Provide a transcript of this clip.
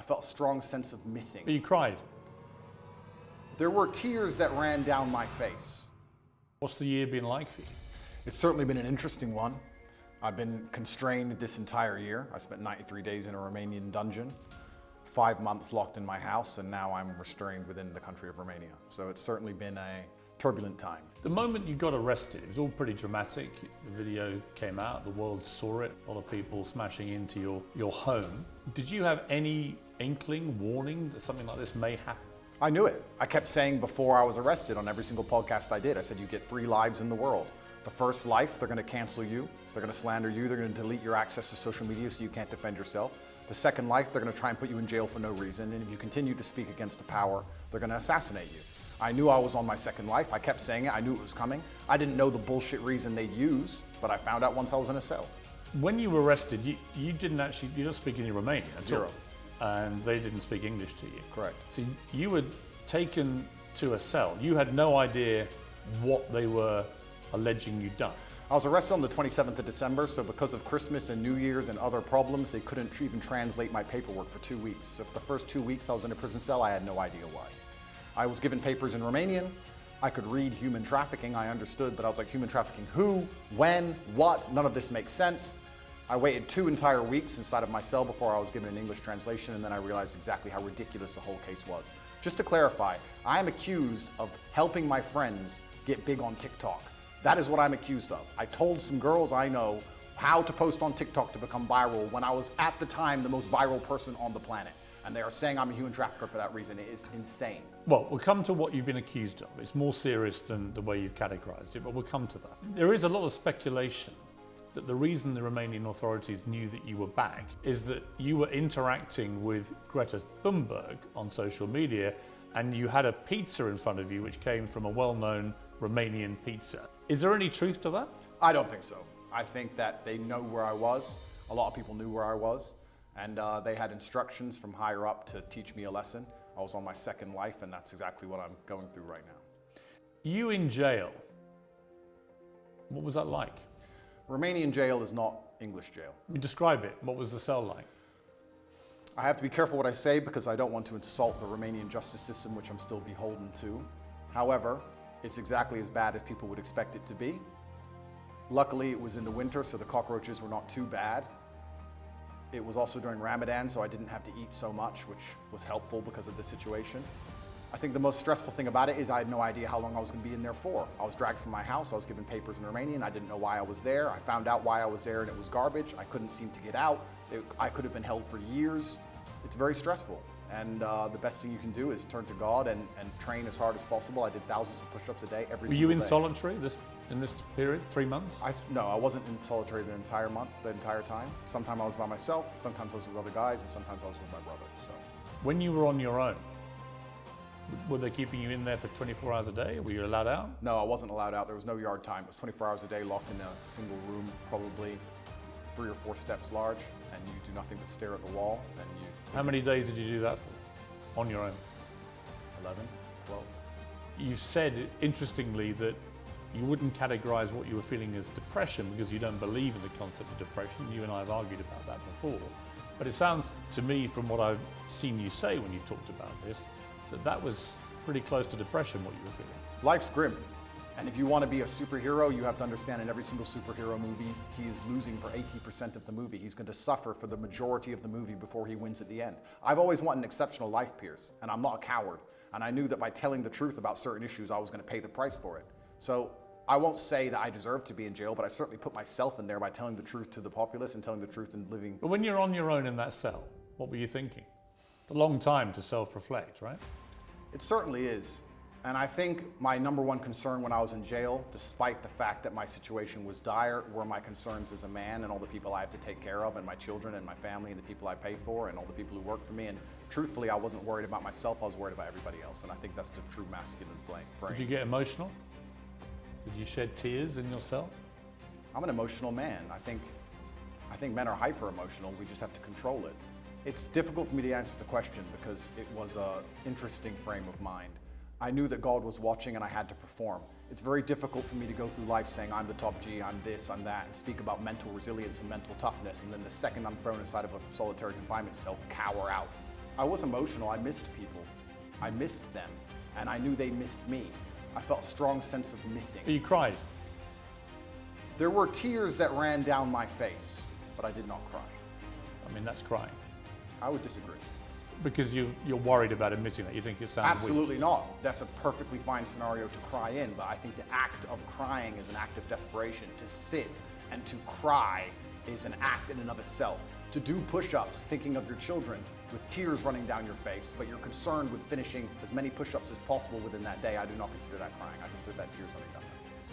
felt a strong sense of missing. But you cried. There were tears that ran down my face. What's the year been like for you? It's certainly been an interesting one. I've been constrained this entire year. I spent 93 days in a Romanian dungeon, 5 months locked in my house, and now I'm restrained within the country of Romania. So it's certainly been a turbulent time. The moment you got arrested, it was all pretty dramatic. The video came out, the world saw it, a lot of people smashing into your home. Did you have any inkling, warning that something like this may happen? I knew it. I kept saying before I was arrested on every single podcast I did, I said, you get 3 lives in the world. The first life, they're gonna cancel you, they're gonna slander you, they're gonna delete your access to social media so you can't defend yourself. The second life, they're gonna try and put you in jail for no reason, and if you continue to speak against the power, they're gonna assassinate you. I knew I was on my second life, I kept saying it, I knew it was coming. I didn't know the bullshit reason they'd use, but I found out once I was in a cell. When you were arrested, you didn't speak any Romanian at Zero. all. And they didn't speak English to you. Correct. So you were taken to a cell. You had no idea what they were alleging you'd done. I was arrested on the 27th of December, so because of Christmas and New Year's and other problems, they couldn't even translate my paperwork for 2 weeks. So for the first 2 weeks I was in a prison cell, I had no idea why. I was given papers in Romanian. I could read human trafficking, I understood, but I was like, human trafficking who, when, what? None of this makes sense. I waited 2 entire weeks inside of my cell before I was given an English translation, and then I realized exactly how ridiculous the whole case was. Just to clarify, I am accused of helping my friends get big on TikTok. That is what I'm accused of. I told some girls I know how to post on TikTok to become viral when I was at the time the most viral person on the planet. And they are saying I'm a human trafficker for that reason. It is insane. Well, we'll come to what you've been accused of. It's more serious than the way you've categorized it, but we'll come to that. There is a lot of speculation that the reason the Romanian authorities knew that you were back is that you were interacting with Greta Thunberg on social media, and you had a pizza in front of you which came from a well-known Romanian pizza. Is there any truth to that? I don't think so. I think that they know where I was. A lot of people knew where I was, and they had instructions from higher up to teach me a lesson. I was on my second life, and that's exactly what I'm going through right now. You in jail, what was that like? Romanian jail is not English jail. Describe it. What was the cell like? I have to be careful what I say because I don't want to insult the Romanian justice system, which I'm still beholden to. However, it's exactly as bad as people would expect it to be. Luckily, it was in the winter, so the cockroaches were not too bad. It was also during Ramadan, so I didn't have to eat so much, which was helpful because of the situation. I think the most stressful thing about it is I had no idea how long I was going to be in there for. I was dragged from my house, I was given papers in Romanian, I didn't know why I was there. I found out why I was there and it was garbage. I couldn't seem to get out. I could have been held for years. It's very stressful. And the best thing you can do is turn to God and train as hard as possible. I did thousands of push-ups a day, every single day. Were you in solitary in this period, 3 months? No, I wasn't in solitary the entire time. Sometimes I was by myself, sometimes I was with other guys, and sometimes I was with my brother. So, when you were on your own, were they keeping you in there for 24 hours a day? Were you allowed out? No, I wasn't allowed out. There was no yard time. It was 24 hours a day, locked in a single room, probably 3 or 4 steps large, and you do nothing but stare at the wall. And you. How many days did you do that for, on your own? 11, 12. You said, interestingly, that you wouldn't categorize what you were feeling as depression because you don't believe in the concept of depression. You and I have argued about that before. But it sounds to me, from what I've seen you say when you've talked about this, that was pretty close to depression, what you were feeling. Life's grim. And if you want to be a superhero, you have to understand in every single superhero movie, he's losing for 80% of the movie. He's going to suffer for the majority of the movie before he wins at the end. I've always wanted an exceptional life, Piers, and I'm not a coward. And I knew that by telling the truth about certain issues, I was going to pay the price for it. So I won't say that I deserve to be in jail, but I certainly put myself in there by telling the truth to the populace and telling the truth and living. But when you're on your own in that cell, what were you thinking? It's a long time to self-reflect, right? It certainly is. And I think my number one concern when I was in jail, despite the fact that my situation was dire, were my concerns as a man and all the people I have to take care of, and my children and my family and the people I pay for and all the people who work for me. And truthfully, I wasn't worried about myself, I was worried about everybody else. And I think that's the true masculine frame. Did you get emotional? Did you shed tears in your cell? I'm an emotional man. I think men are hyper emotional. We just have to control it. It's difficult for me to answer the question because it was an interesting frame of mind. I knew that God was watching and I had to perform. It's very difficult for me to go through life saying I'm the top G, I'm this, I'm that, and speak about mental resilience and mental toughness, and then the second I'm thrown inside of a solitary confinement cell, cower out. I was emotional. I missed people. I missed them, and I knew they missed me. I felt a strong sense of missing. But you cried. There were tears that ran down my face, but I did not cry. I mean, that's crying. I would disagree. Because you're worried about admitting that. You think it sounds Absolutely not. That's a perfectly fine scenario to cry in, but I think the act of crying is an act of desperation. To sit and to cry is an act in and of itself. To do push-ups thinking of your children with tears running down your face, but you're concerned with finishing as many push-ups as possible within that day, I do not consider that crying. I consider that tears running down.